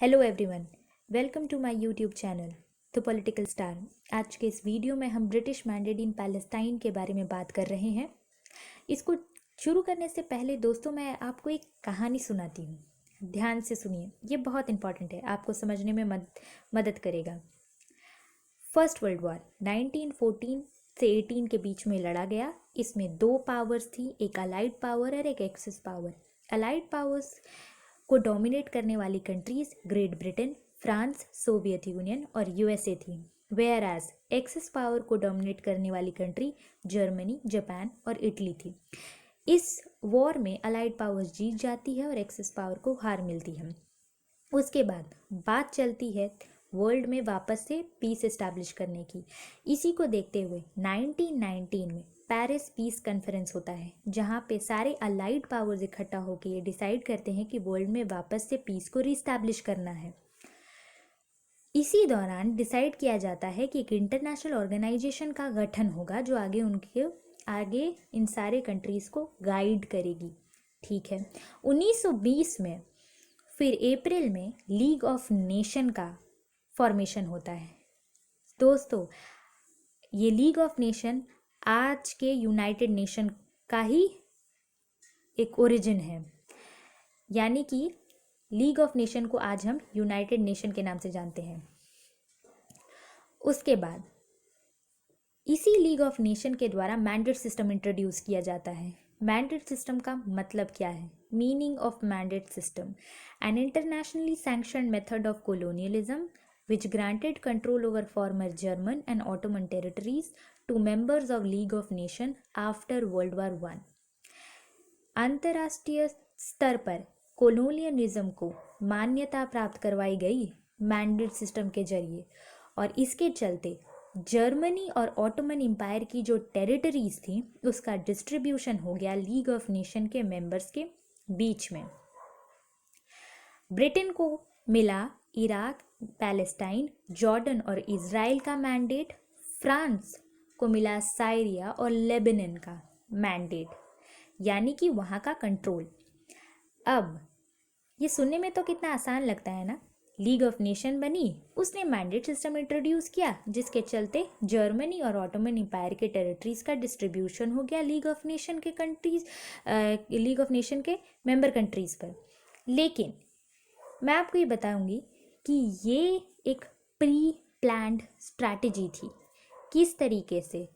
Hello everyone, welcome to my YouTube channel the political star. आज के इस video में हम ब्रिटिश मैंडेट इन पैलेस्टाइन के बारे में बात कर रहे हैं। इसको शुरू करने से पहले दोस्तों मैं आपको एक कहानी सुनाती हूँ। ध्यान से सुनिए, ये बहुत इंपॉर्टेंट है, आपको समझने में मदद करेगा। फर्स्ट वर्ल्ड वॉर 1914 से 18 के बीच में लड़ा गया। इसमें दो पावर्स थी, एक अलाइड पावर और एक एक्सिस पावर। अलाइड पावर्स को डोमिनेट करने वाली countries great Britain, France, Soviet union और यूएसए थी। वेयर एज एक्सिस पावर को डोमिनेट करने वाली कंट्री जर्मनी, जापान और इटली थी। इस वॉर में अलाइड पावर्स जीत जाती है और एक्सिस पावर को हार मिलती है। उसके बाद बात चलती है वर्ल्ड में वापस से पीस एस्टैब्लिश करने की। इसी को देखते हुए 1919 में पेरिस पीस कॉन्फ्रेंस होता है, जहाँ पे सारे अलाइड पावर्स इकट्ठा होकर ये डिसाइड करते हैं कि वर्ल्ड में वापस से पीस को रीस्टैब्लिश करना है। इसी दौरान डिसाइड किया जाता है कि एक इंटरनेशनल ऑर्गेनाइजेशन का गठन होगा जो आगे इन सारे कंट्रीज को गाइड करेगी। ठीक है, 1920 में फिर अप्रैल में लीग ऑफ नेशन का फॉर्मेशन होता है। दोस्तों, ये लीग ऑफ नेशन आज के यूनाइटेड नेशन का ही एक ओरिजिन है, यानी कि लीग ऑफ नेशन को आज हम यूनाइटेड नेशन के नाम से जानते हैं। उसके बाद इसी लीग ऑफ नेशन के द्वारा मैंडेट सिस्टम इंट्रोड्यूस किया जाता है। मैंडेट सिस्टम का मतलब क्या है? Meaning of mandate system, N internationally sanctioned method of colonialism which granted control over former German and Ottoman territories to members of League of Nations after World War I. अंतर्राष्ट्रीय स्तर पर colonialism को मान्यता प्राप्त करवाई गई मैंडेट सिस्टम के जरिए, और इसके चलते जर्मनी और ऑटोमन एम्पायर की जो टेरिटरीज थी उसका डिस्ट्रीब्यूशन हो गया लीग ऑफ नेशन के मेंबर्स के बीच में। ब्रिटेन को मिला इराक, पैलेस्टाइन, जॉर्डन और इजराइल का मैंडेट। फ्रांस को मिला साइरिया और लेबनान का मैंडेट, यानी कि वहाँ का कंट्रोल। अब ये सुनने में तो कितना आसान लगता है ना। लीग ऑफ नेशन बनी, उसने मैंडेट सिस्टम इंट्रोड्यूस किया जिसके चलते जर्मनी और ऑटोमन एम्पायर के टेरिटरीज का डिस्ट्रीब्यूशन हो गया लीग ऑफ नेशन के मेंबर कंट्रीज पर। लेकिन मैं आपको ये बताऊंगी कि ये एक प्री प्लान्ड स्ट्रैटेजी थी। किस तरीके से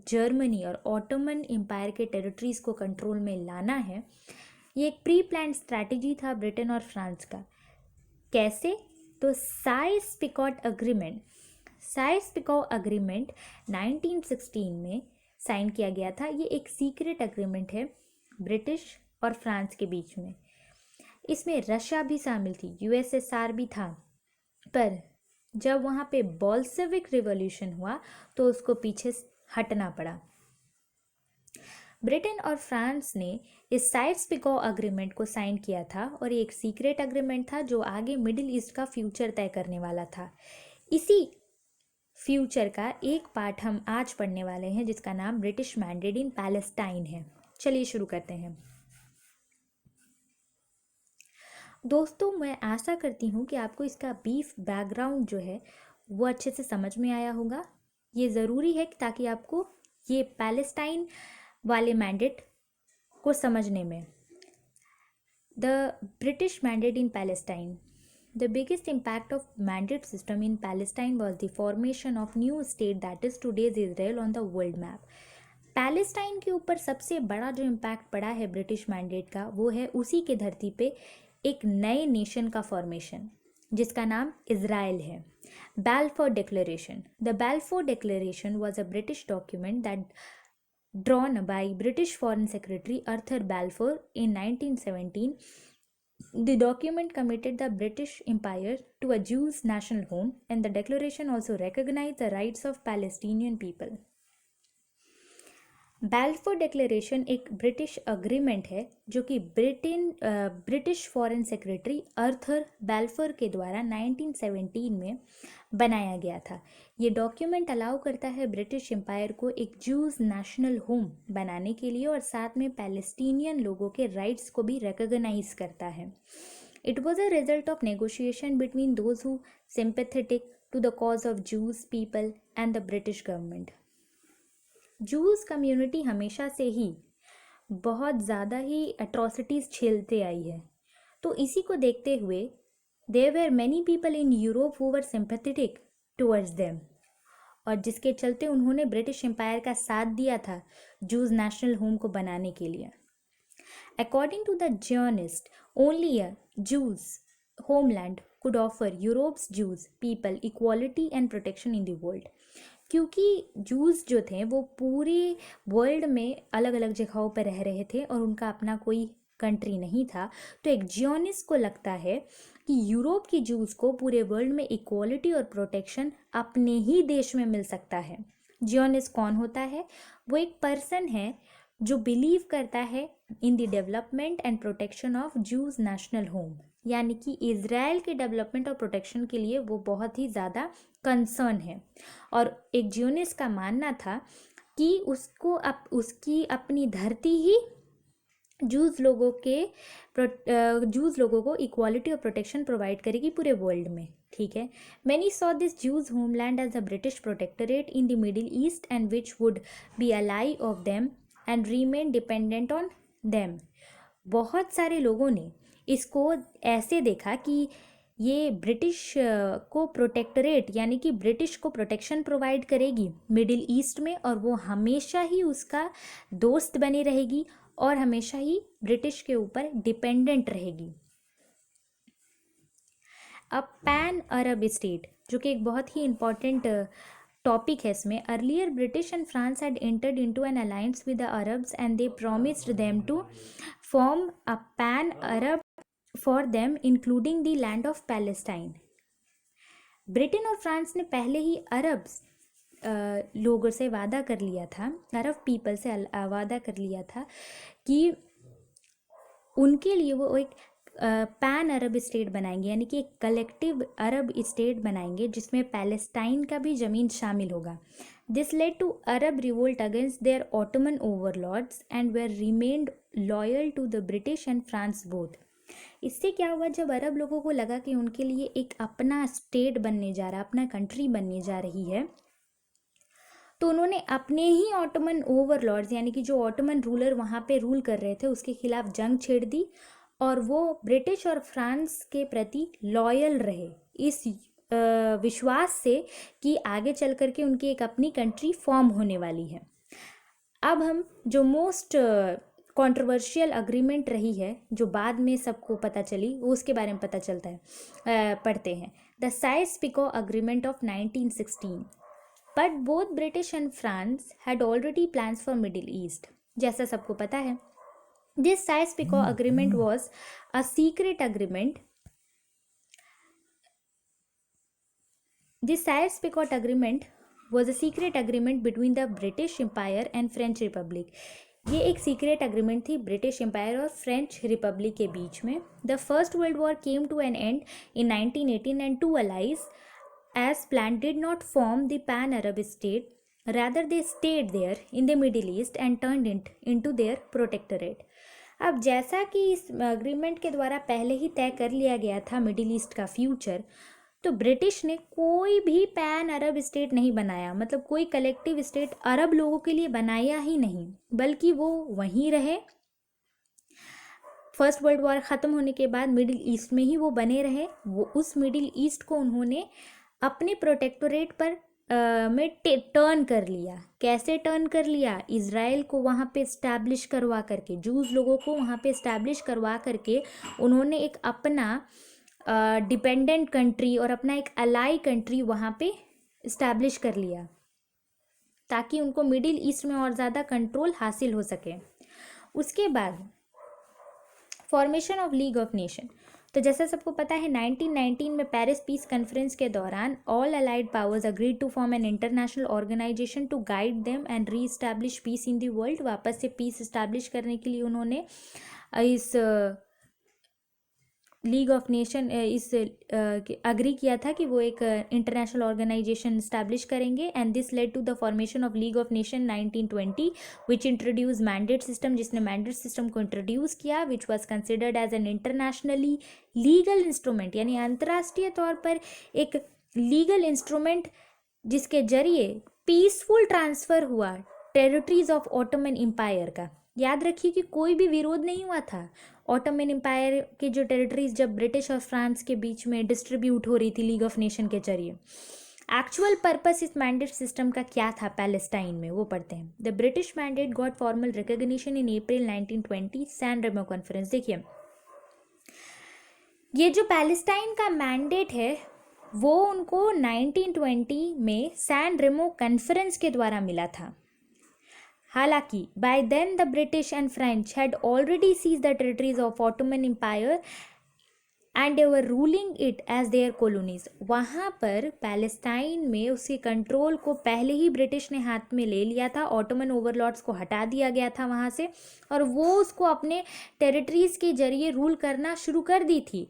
जर्मनी और ऑटोमन एम्पायर के टेरिटरीज को कंट्रोल में लाना है, ये एक प्री प्लान्ड स्ट्रैटेजी था ब्रिटेन और फ्रांस का। कैसे? तो साइक्स-पिकोट अग्रीमेंट 1916 में साइन किया गया था। ये एक सीक्रेट अग्रीमेंट है ब्रिटिश और फ्रांस के बीच में। इसमें रशिया भी शामिल थी, यूएसएसआर भी था, पर जब वहाँ पे बोल्शेविक रिवॉल्यूशन हुआ तो उसको पीछे हटना पड़ा। ब्रिटेन और फ्रांस ने इस साइक्स-पिकोट अग्रीमेंट को साइन किया था और ये एक सीक्रेट अग्रीमेंट था जो आगे मिडिल ईस्ट का फ्यूचर तय करने वाला था। इसी फ्यूचर का एक पार्ट हम आज पढ़ने वाले हैं जिसका नाम ब्रिटिश मैंडेट इन पैलेस्टाइन है। चलिए शुरू करते हैं। दोस्तों, मैं आशा करती हूँ कि आपको इसका बीफ बैकग्राउंड जो है वो अच्छे से समझ में आया होगा। ये ज़रूरी है ताकि आपको ये पैलेस्टाइन वाले मैंडेट को समझने में। The British mandate in Palestine, the biggest impact of mandate system in Palestine was the formation of new state that is today's Israel on the world map. Palestine के ऊपर सबसे बड़ा जो इम्पैक्ट पड़ा है ब्रिटिश मैंडेट का, वो है उसी के धरती पे एक नए नेशन का फॉर्मेशन जिसका नाम इजराइल है। Balfour Declaration, the Balfour Declaration was a British document that drawn by British Foreign Secretary Arthur Balfour in 1917. The document committed the British Empire to a Jews' national home, and the declaration also recognized the rights of Palestinian people. Balfour declaration एक British agreement है जो कि British foreign secretary अर्थर Balfour के द्वारा 1917 में बनाया गया था। ये डॉक्यूमेंट अलाउ करता है ब्रिटिश एम्पायर को एक जूज नेशनल होम बनाने के लिए और साथ में पैलेस्टीनियन लोगों के राइट्स को भी रिकॉग्नाइज करता है। It was a result of negotiation between those who sympathetic to the cause of Jews people and the British government. Juice community हमेशा से ही बहुत ज़्यादा ही एट्रॉसिटीज़ झेलते आई है, तो इसी को देखते हुए there were many people in Europe who were sympathetic towards them, और जिसके चलते उन्होंने ब्रिटिश एम्पायर का साथ दिया था जूस नेशनल होम को बनाने के लिए. According to the Zionist, only a Jews homeland could offer Europe's Jews people equality and protection in the world. क्योंकि जूस जो थे वो पूरे वर्ल्ड में अलग अलग जगहों पर रह रहे थे और उनका अपना कोई कंट्री नहीं था, तो एक जियोनिस्ट को लगता है कि यूरोप की जूस को पूरे वर्ल्ड में इक्वालिटी और प्रोटेक्शन अपने ही देश में मिल सकता है. जियोनिस्ट कौन होता है? वो एक पर्सन है जो बिलीव करता है in the development and protection of juice national home, यानी कि इज़राइल के डेवलपमेंट और प्रोटेक्शन के लिए वो बहुत ही ज़्यादा कंसर्न है. और एक जियोनिस्ट का मानना था कि उसको उसकी अपनी धरती ही जूस लोगों को इक्वालिटी और प्रोटेक्शन प्रोवाइड करेगी पूरे वर्ल्ड में. ठीक है. Many saw this Jews homeland as a British protectorate in the Middle East and which would be ally of them and remain dependent on them. बहुत सारे लोगों ने इसको ऐसे देखा कि ये ब्रिटिश को प्रोटेक्टोरेट यानी कि ब्रिटिश को प्रोटेक्शन प्रोवाइड करेगी मिडिल ईस्ट में, और वो हमेशा ही उसका दोस्त बनी रहेगी और हमेशा ही ब्रिटिश के ऊपर डिपेंडेंट रहेगी. अब पैन अरब स्टेट, जो कि एक बहुत ही इम्पॉर्टेंट टॉपिक है इसमें. Earlier British and France had entered into an alliance with the Arabs and they promised them to form a pan Arab for them including the land of Palestine. Britain और फ्रांस ने पहले ही अरब लोगों से वादा कर लिया था, अरब पीपल से वादा कर लिया था कि उनके लिए वो एक पैन अरब स्टेट बनाएंगे, यानी कि एक कलेक्टिव अरब स्टेट बनाएंगे जिसमें पैलेस्टाइन का भी ज़मीन शामिल होगा. This led to Arab revolt against their Ottoman overlords and were remained loyal to the British and France both. इससे क्या हुआ, जब अरब लोगों को लगा कि उनके लिए एक अपना स्टेट बनने जा रहा, अपना कंट्री बनने जा रही है, तो उन्होंने अपने ही ऑटोमन ओवरलॉर्ड्स यानी कि जो ऑटोमन रूलर वहाँ पे रूल कर रहे थे उसके खिलाफ जंग छेड़ दी, और वो ब्रिटिश और फ्रांस के प्रति लॉयल रहे इस विश्वास से कि आगे चल कर के उनकी एक अपनी कंट्री फॉर्म होने वाली है. अब हम जो मोस्ट कंट्रोवर्शियल अग्रीमेंट रही है, जो बाद में सबको पता चली, वो उसके बारे में पता चलता है, पढ़ते हैं. The Sikes-pico agreement of 1916. But both British and France had already plans for middle east. जैसा सबको पता है, this Sykes-Picot agreement was a secret agreement. This Sykes-Picot agreement was a secret agreement between the British Empire and French Republic. ये एक secret agreement थी British Empire और French Republic के बीच में. The First World War came to an end in 1918 and to allies as planned did not form the pan-Arab state. Rather, they stayed there in the Middle East and turned it into their protectorate. अब जैसा कि इस agreement के द्वारा पहले ही तय कर लिया गया था मिडिल ईस्ट का फ्यूचर, तो ब्रिटिश ने कोई भी पैन अरब स्टेट नहीं बनाया, मतलब कोई कलेक्टिव स्टेट अरब लोगों के लिए बनाया ही नहीं, बल्कि वो वहीं रहे. फर्स्ट वर्ल्ड वॉर ख़त्म होने के बाद मिडिल ईस्ट में ही वो बने रहे. वो उस मिडिल ईस्ट को उन्होंने अपने प्रोटेक्टोरेट पर में टर्न कर लिया. कैसे टर्न कर लिया? इज़राइल को वहाँ पे इस्टेब्लिश करवा करके, जूस लोगों को वहाँ पे इस्टेब्लिश करवा करके उन्होंने एक अपना डिपेंडेंट कंट्री और अपना एक अलाई कंट्री वहाँ पे इस्टेब्लिश कर लिया, ताकि उनको मिडिल ईस्ट में और ज़्यादा कंट्रोल हासिल हो सके. उसके बाद formation of League of nation. तो जैसा सबको पता है 1919 में पेरिस पीस कॉन्फ्रेंस के दौरान all allied powers agreed to form an international organization to guide them and reestablish peace in the world. वापस से पीस इस्टेब्लिश करने के लिए उन्होंने इस लीग ऑफ नेशन इस अग्री किया था कि वो एक इंटरनेशनल ऑर्गेनाइजेशन इस्टेब्लिश करेंगे, and this led to the formation of League of Nation 1920 which introduce mandate system, जिसने मैंडेट सिस्टम को इंट्रोड्यूस किया, which was considered as an internationally legal instrument, यानी अंतर्राष्ट्रीय तौर पर एक लीगल इंस्ट्रूमेंट जिसके जरिए पीसफुल ट्रांसफर हुआ टेरिटरीज ऑफ ऑटोमन एम्पायर का। याद रखिए कि कोई भी विरोध नहीं हुआ था। ऑटोमन एम्पायर के जो टेरिटरीज जब ब्रिटिश और फ्रांस के बीच में डिस्ट्रीब्यूट हो रही थी लीग ऑफ नेशन के जरिए, एक्चुअल पर्पस इस मैंडेट सिस्टम का क्या था पैलेस्टाइन में, वो पढ़ते हैं। The British mandate got formal recognition in April 1920 San Remo conference. देखिए, ये जो पैलेस्टाइन का मैंडेट है वो उनको 1920 में सैन रेमो कॉन्फ्रेंस के द्वारा मिला था। हालांकि by then the British and French had already seize the territories of Ottoman Empire and they were ruling it as their colonies. वहाँ पर पैलेस्टाइन में उसके कंट्रोल को पहले ही ब्रिटिश ने हाथ में ले लिया था, ऑटोमन ओवरलॉर्ड्स को हटा दिया गया था वहाँ से, और वो उसको अपने टेरिटरीज के जरिए रूल करना शुरू कर दी थी।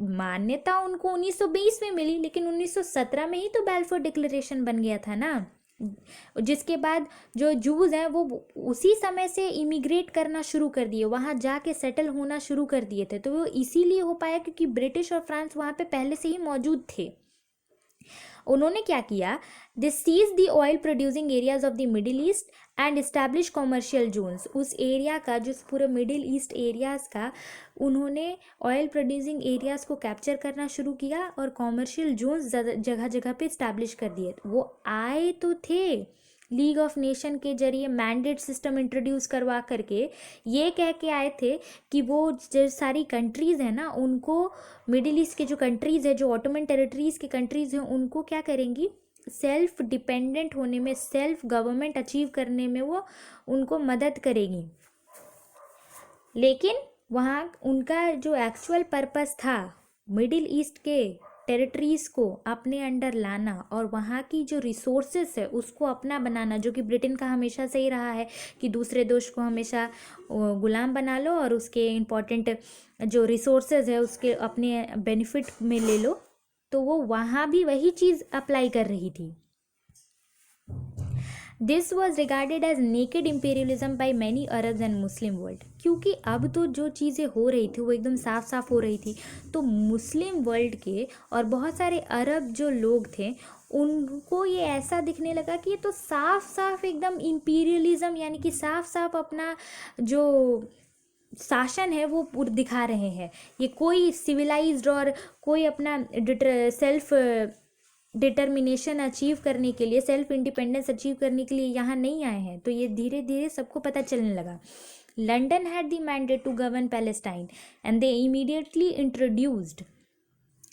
मान्यता उनको 1920 में मिली, लेकिन 1917 में ही तो बैल्फोर डिक्लेरेशन बन गया था ना, जिसके बाद जो जूज हैं वो उसी समय से इमिग्रेट करना शुरू कर दिए, वहाँ जाके सेटल होना शुरू कर दिए थे। तो वो इसीलिए हो पाया क्योंकि ब्रिटिश और फ्रांस वहाँ पे पहले से ही मौजूद थे। उन्होंने क्या किया, they seize the oil producing areas of the Middle East and establish commercial zones. उस एरिया का, जो पूरे मिडिल ईस्ट एरियाज़ का, उन्होंने ऑयल प्रोड्यूसिंग एरियाज़ को कैप्चर करना शुरू किया और कॉमर्शियल जोन्स जगह जगह पे इस्टेब्लिश कर दिए। वो आए तो थे लीग ऑफ नेशन के जरिए मैंडेट सिस्टम इंट्रोड्यूस करवा करके, ये कह के आए थे कि वो जो सारी कंट्रीज़ हैं ना, उनको मिडिल ईस्ट के जो कंट्रीज़ है, जो ऑटोमन टेरिटरीज़ के कंट्रीज़ हैं, उनको क्या करेंगी, सेल्फ डिपेंडेंट होने में, सेल्फ गवर्नमेंट अचीव करने में वो उनको मदद करेगी। लेकिन वहाँ उनका जो एक्चुअल पर्पस था मिडिल ईस्ट के टेरिटरीज़ को अपने अंडर लाना और वहाँ की जो रिसोर्सेस है उसको अपना बनाना, जो कि ब्रिटेन का हमेशा से ही रहा है कि दूसरे देश को हमेशा गुलाम बना लो और उसके इम्पोर्टेंट जो रिसोर्सेज है उसके अपने बेनिफिट में ले लो। तो वो वहाँ भी वही चीज़ अप्लाई कर रही थी। This was regarded as naked imperialism by many Arabs and Muslim world. क्योंकि अब तो जो चीज़ें हो रही थी वो एकदम साफ साफ हो रही थी, तो मुस्लिम वर्ल्ड के और बहुत सारे अरब जो लोग थे उनको ये ऐसा दिखने लगा कि ये तो साफ साफ एकदम इम्पीरियलिज्म, यानी कि साफ साफ अपना जो शासन है वो दिखा रहे हैं। ये कोई सिविलाइज्ड और कोई अपना सेल्फ डिटर्मिनेशन अचीव करने के लिए, सेल्फ इंडिपेंडेंस अचीव करने के लिए यहाँ नहीं आए हैं। तो ये धीरे धीरे सबको पता चलने लगा। London had the mandate to govern Palestine and they immediately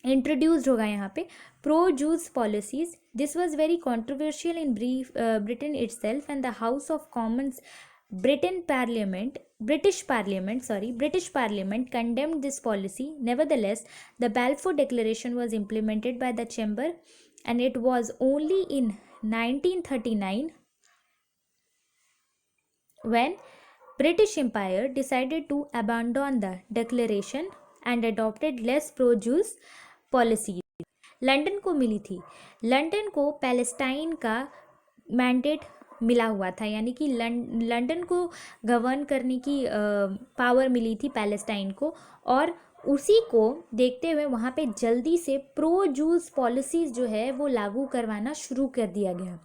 introduced होगा यहाँ पे pro Jews policies. This was very controversial in Britain itself and the House of Commons British Parliament condemned this policy. Nevertheless, the Balfour Declaration was implemented by the Chamber, and it was only in 1939 when British Empire decided to abandon the declaration and adopted less pro-Jews policies. London को मिली थी, London को Palestine का mandate मिला हुआ था, यानी कि London को गवर्न करने की पावर मिली थी पैलेस्टाइन को, और उसी को देखते हुए वहाँ पे जल्दी से प्रो जूस पॉलिसीज़ जो है वो लागू करवाना शुरू कर दिया गया।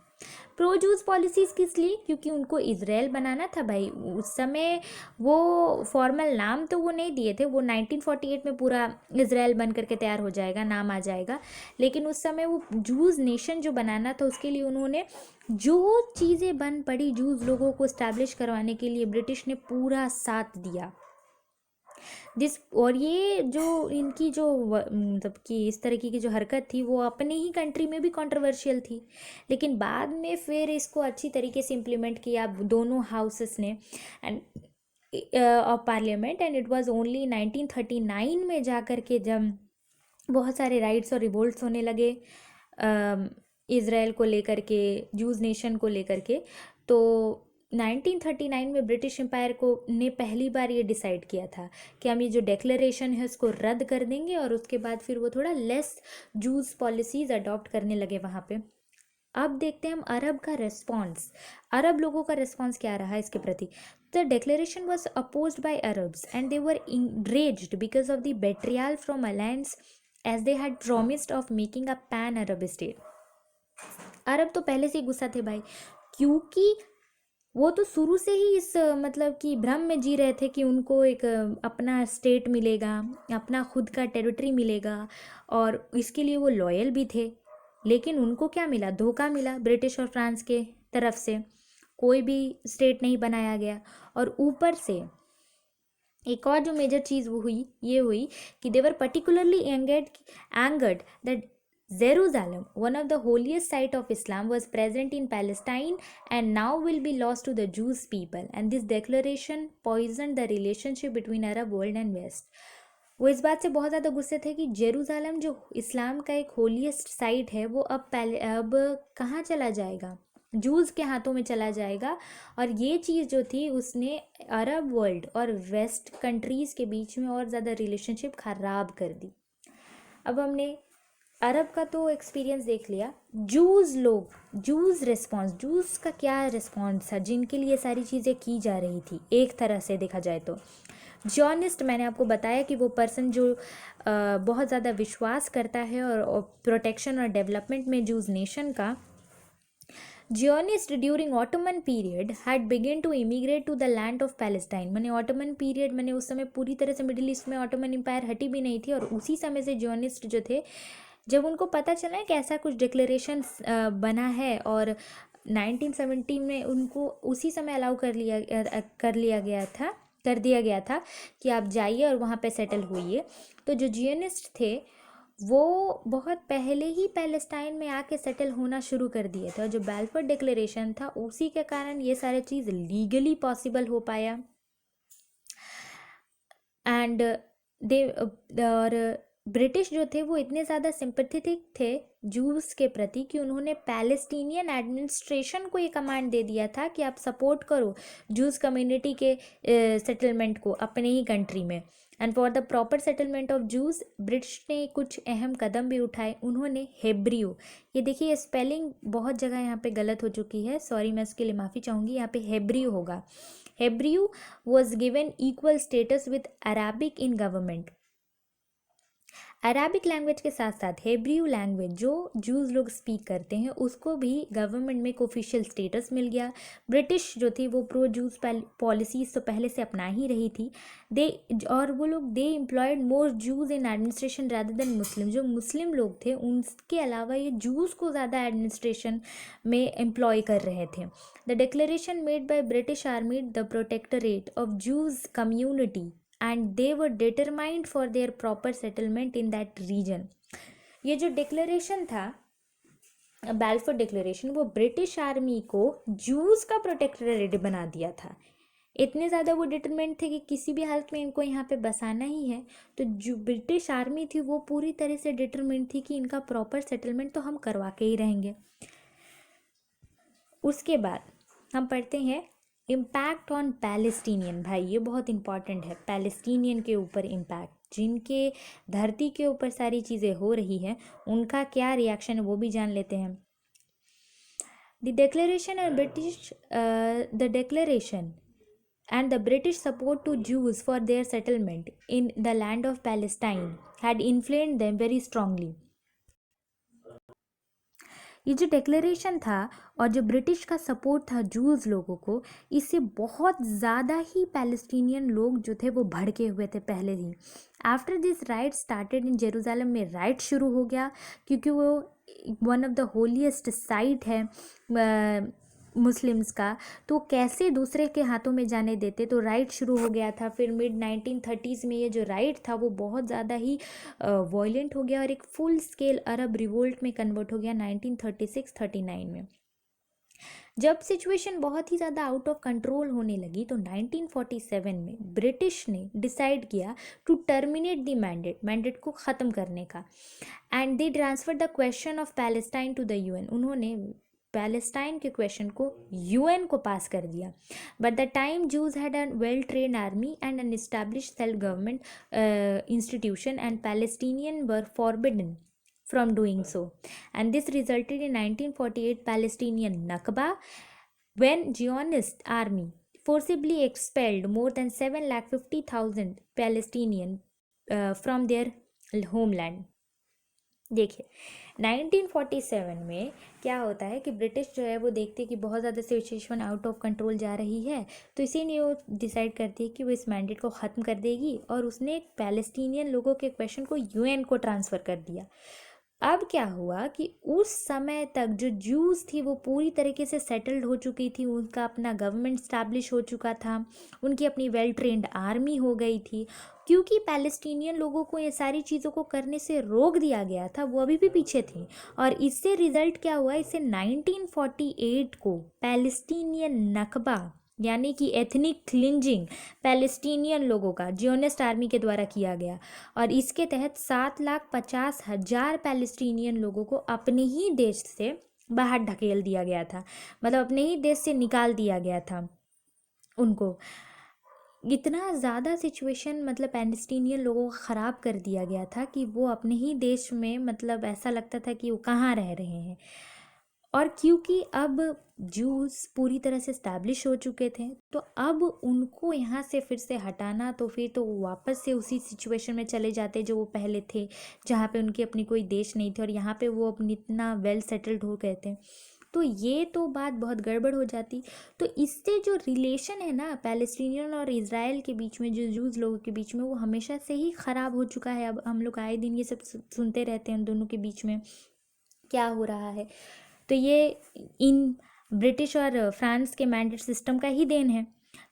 प्रो जूस पॉलिसीज़ किस लिए? क्योंकि उनको इजराइल बनाना था भाई। उस समय वो फॉर्मल नाम तो वो नहीं दिए थे, वो 1948 में पूरा इजराइल बन करके तैयार हो जाएगा, नाम आ जाएगा, लेकिन उस समय वो जूस नेशन जो बनाना था उसके लिए उन्होंने जो चीज़ें बन पड़ी जूस लोगों को इस्टेब्लिश करवाने के लिए, ब्रिटिश ने पूरा साथ दिया। और ये जो इनकी जो मतलब कि इस तरीके की जो हरकत थी वो अपने ही कंट्री में भी कंट्रोवर्शियल थी, लेकिन बाद में फिर इसको अच्छी तरीके से इम्प्लीमेंट किया दोनों हाउसेस ने end of parliament, and it was only 1939 में जा कर के जब बहुत सारे राइट्स और रिवोल्ट्स होने लगे इज़राइल को लेकर के, जूस नेशन को लेकर के, तो 1939 में ब्रिटिश एम्पायर को ने पहली बार ये डिसाइड किया था कि हम ये जो डिक्लेरेशन है उसको रद्द कर देंगे, और उसके बाद फिर वो थोड़ा लेस जूस पॉलिसीज़ अडॉप्ट करने लगे वहाँ पे। अब देखते हैं हम अरब का रेस्पॉन्स, अरब लोगों का रेस्पॉन्स क्या रहा इसके प्रति। The declaration was opposed by Arabs and they were enraged because of the betrayal from alliance as they had promised of making a pan Arab state। अरब तो पहले से ही गुस्सा थे भाई, क्योंकि वो तो शुरू से ही इस मतलब कि भ्रम में जी रहे थे कि उनको एक अपना स्टेट मिलेगा, अपना खुद का टेरिटरी मिलेगा, और इसके लिए वो लॉयल भी थे। लेकिन उनको क्या मिला? धोखा मिला ब्रिटिश और फ्रांस के तरफ से, कोई भी स्टेट नहीं बनाया गया। और ऊपर से एक और जो मेजर चीज़ वो हुई, ये हुई कि they were particularly angered that Jerusalem, one of the holiest site of Islam, was present in Palestine and now will be lost to the Jewish people, and this declaration poisoned the relationship between Arab world and West। वो इस बात से बहुत ज़्यादा गुस्से थे कि Jerusalem जो इस्लाम का एक होलीएस्ट साइट है वो अब कहाँ चला जाएगा? जूस के हाथों में चला जाएगा। और ये चीज़ जो थी उसने अरब वर्ल्ड और वेस्ट कंट्रीज़ के बीच में और ज़्यादा रिलेशनशिप ख़राब कर दी। अब हमने अरब का तो एक्सपीरियंस देख लिया। जूस रिस्पॉन्स, जूस का क्या रिस्पॉन्स था जिनके लिए सारी चीज़ें की जा रही थी एक तरह से देखा जाए तो। जॉर्निस्ट, मैंने आपको बताया कि वो पर्सन जो बहुत ज़्यादा विश्वास करता है और प्रोटेक्शन और डेवलपमेंट में जूस नेशन का। Zionists during Ottoman period had begun to immigrate to the land of Palestine। मैंने ऑटोमन पीरियड, मैंने उस समय पूरी तरह से मिडिल ईस्ट में ऑटोमन एम्पायर हटी भी नहीं थी, और उसी समय से जियोनिस्ट जो थे, जब उनको पता चला है कि ऐसा कुछ डिक्लेरेशन बना है और 1970 में उनको उसी समय अलाउ कर दिया गया था कि आप जाइए और वहाँ पे सेटल होइए। तो जो जियोनिस्ट थे वो बहुत पहले ही पैलेस्टाइन में आके सेटल होना शुरू कर दिए थे, और जो बैलफोर डिक्लेरेशन था उसी के कारण ये सारे चीज़ लीगली पॉसिबल हो पाया। एंड दे और ब्रिटिश जो थे वो इतने ज़्यादा सिंपैथेटिक थे जूस के प्रति कि उन्होंने पैलेस्टीनियन एडमिनिस्ट्रेशन को ये कमांड दे दिया था कि आप सपोर्ट करो जूस कम्युनिटी के सेटलमेंट को अपने ही कंट्री में। And for the proper settlement of juice British ने कुछ अहम कदम भी उठाए। उन्होंने हेब्रियो, ये देखिए स्पेलिंग बहुत जगह यहाँ पे गलत हो चुकी है, सॉरी, मैं उसके लिए माफ़ी चाहूँगी, यहाँ पे हेब्रियो होगा। Hebrew was given equal status with Arabic in government. Arabic language के साथ साथ हेब्रियो लैंग्वेज जो जूस लोग स्पीक करते हैं उसको भी गवर्नमेंट में एक ऑफिशियल स्टेटस मिल गया। ब्रिटिश जो थी वो प्रो जूस पॉलिसीज तो पहले से अपना ही रही थी। वो लोग they employed more Jews in administration rather than Muslim. जो मुस्लिम लोग थे उनके अलावा ये जूस को ज़्यादा एडमिनिस्ट्रेशन में एम्प्लॉय कर रहे थे। The declaration made by British army the protectorate of juice community and they were determined for their proper settlement in that region। ये जो डिक्लेरेशन था बैलफोर डिक्लेरेशन, वो ब्रिटिश आर्मी को जूस का प्रोटेक्टोरेट बना दिया था। इतने ज़्यादा वो डिटरमेंट थे कि किसी भी हालत में इनको यहाँ पे बसाना ही है। तो जो ब्रिटिश आर्मी थी वो पूरी तरह से डिटरमेंट थी कि इनका प्रॉपर सेटलमेंट तो हम करवा के ही रहेंगे। उसके बाद हम पढ़ते हैं इम्पैक्ट ऑन पैलेस्टीनियन। भाई ये बहुत इंपॉर्टेंट है, पैलेस्टीनियन के ऊपर इम्पैक्ट, जिनके धरती के ऊपर सारी चीज़ें हो रही हैं उनका क्या रिएक्शन है वो भी जान लेते हैं। The declaration and the British support to Jews for their settlement in the land of Palestine had influenced them very strongly। ये जो डिक्लेरेशन था और जो ब्रिटिश का सपोर्ट था जूस लोगों को, इससे बहुत ज़्यादा ही पैलेस्टीनियन लोग जो थे वो भड़के हुए थे पहले ही। After this riot started in Jerusalem में राइट शुरू हो गया, क्योंकि वो one of the holiest site है मुस्लिम्स का, तो कैसे दूसरे के हाथों में जाने देते, तो राइट शुरू हो गया था। फिर मिड 1930s में ये जो राइट था वो बहुत ज़्यादा ही वॉयलेंट हो गया और एक फुल स्केल अरब रिवोल्ट में कन्वर्ट हो गया 1936-39 में। जब सिचुएशन बहुत ही ज़्यादा आउट ऑफ कंट्रोल होने लगी तो 1947 में ब्रिटिश ने डिसाइड किया टू टर्मिनेट द मैंडेट को ख़त्म करने का। And they transfer the question of Palestine to the UN. उन्होंने पैलेस्टाइन के क्वेश्चन को यूएन को पास कर दिया। But the time Jews had a well train army and an establish self government institution and Palestinian were forbidden from doing so, and this resulted in 1948 Palestinian Nakba, when Zionist army forcibly expelled more than 7,50,000 Palestinians from their homeland. देखिए 1947 में क्या होता है कि British जो है वो देखते कि बहुत ज़्यादा सिचुएशन आउट ऑफ कंट्रोल जा रही है, तो इसीलिए वो डिसाइड करती है कि वो इस मैंडेट को ख़त्म कर देगी और उसने पैलेस्टीनियन लोगों के क्वेश्चन को यूएन को ट्रांसफ़र कर दिया। अब क्या हुआ कि उस समय तक जो जूस थी वो पूरी तरीके से सेटल्ड हो चुकी थी, उनका अपना गवर्नमेंट स्टैब्लिश हो चुका था, उनकी अपनी वेल ट्रेंड आर्मी हो गई थी। क्योंकि पैलेस्टीनियन लोगों को ये सारी चीज़ों को करने से रोक दिया गया था, वो अभी भी पीछे थे। और इससे रिजल्ट क्या हुआ, इससे 1948 को पैलेस्टीनियन नकबा यानी कि एथनिक क्लिंजिंग पैलेस्टीनियन लोगों का जियोनिस्ट आर्मी के द्वारा किया गया, और इसके तहत 7,50,000 पैलेस्टीनियन लोगों को अपने ही देश से बाहर ढकेल दिया गया था, मतलब अपने ही देश से निकाल दिया गया था उनको। इतना ज़्यादा सिचुएशन मतलब पैलेस्टीनियन लोगों को ख़राब कर दिया गया था कि वो अपने ही देश में मतलब ऐसा लगता था कि वो कहाँ रह रहे हैं। और क्योंकि अब जूस पूरी तरह से इस्टेब्लिश हो चुके थे, तो अब उनको यहाँ से फिर से हटाना, तो फिर तो वापस से उसी सिचुएशन में चले जाते जो वो पहले थे, जहाँ पे उनकी अपनी कोई देश नहीं थी और यहाँ पे वो अपनी इतना वेल सेटल्ड हो गए थे। तो ये तो बात बहुत गड़बड़ हो जाती। तो इससे जो रिलेशन है ना पैलेस्टीनियन और इज़राइल के बीच में, जो जूस लोगों के बीच में, वो हमेशा से ही ख़राब हो चुका है। अब हम लोग आए दिन ये सब सुनते रहते हैं उन दोनों के बीच में क्या हो रहा है। तो ये इन ब्रिटिश और फ्रांस के मैंडेट सिस्टम का ही देन है।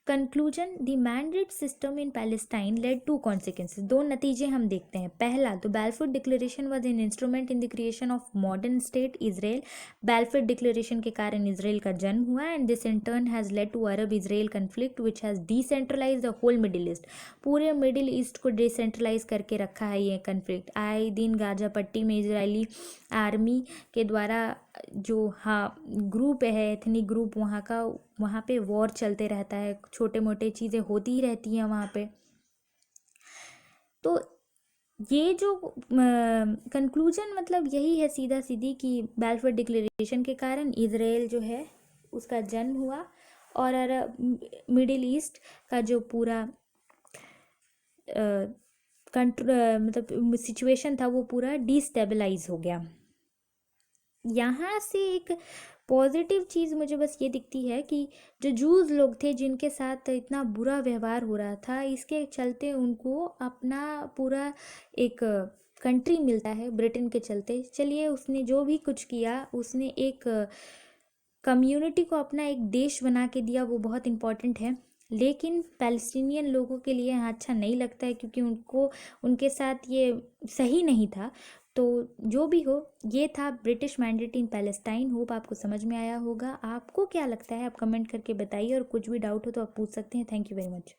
Conclusion, the mandate system in Palestine led to consequences. दो नतीजे हम देखते हैं। पहला, तो Balfour Declaration was an instrument in the creation of modern state Israel. Balfour Declaration के कारण इसराइल का जन्म हुआ, and this in turn has led to Arab Israel conflict which has decentralize the whole Middle East. पूरे Middle east को decentralise करके रखा है ये कन्फ्लिक्ट। आए दिन गाजा पट्टी में इजरायली आर्मी के द्वारा जो ग्रुप है, एथनिक ग्रुप वहाँ पे वॉर चलते रहता है, छोटे मोटे चीज़ें होती ही रहती हैं वहाँ पे। तो ये जो कंक्लूजन मतलब यही है सीधा सीधी कि बैलफोर डिक्लेरेशन के कारण इजराइल जो है उसका जन्म हुआ, और मिडिल ईस्ट का जो पूरा मतलब सिचुएशन था वो पूरा डिस्टेबलाइज हो गया। यहाँ से एक पॉजिटिव चीज़ मुझे बस ये दिखती है कि जो जूस लोग थे जिनके साथ इतना बुरा व्यवहार हो रहा था, इसके चलते उनको अपना पूरा एक कंट्री मिलता है ब्रिटेन के चलते। चलिए, उसने जो भी कुछ किया, उसने एक कम्युनिटी को अपना एक देश बना के दिया, वो बहुत इम्पोर्टेंट है। लेकिन पैलेस्टीनियन लोगों के लिए यहाँ अच्छा नहीं लगता है, क्योंकि उनके साथ ये सही नहीं था। तो जो भी हो, ये था ब्रिटिश मैंडेट इन पैलेस्टाइन। होप आपको समझ में आया होगा। आपको क्या लगता है आप कमेंट करके बताइए, और कुछ भी डाउट हो तो आप पूछ सकते हैं। Thank you very much.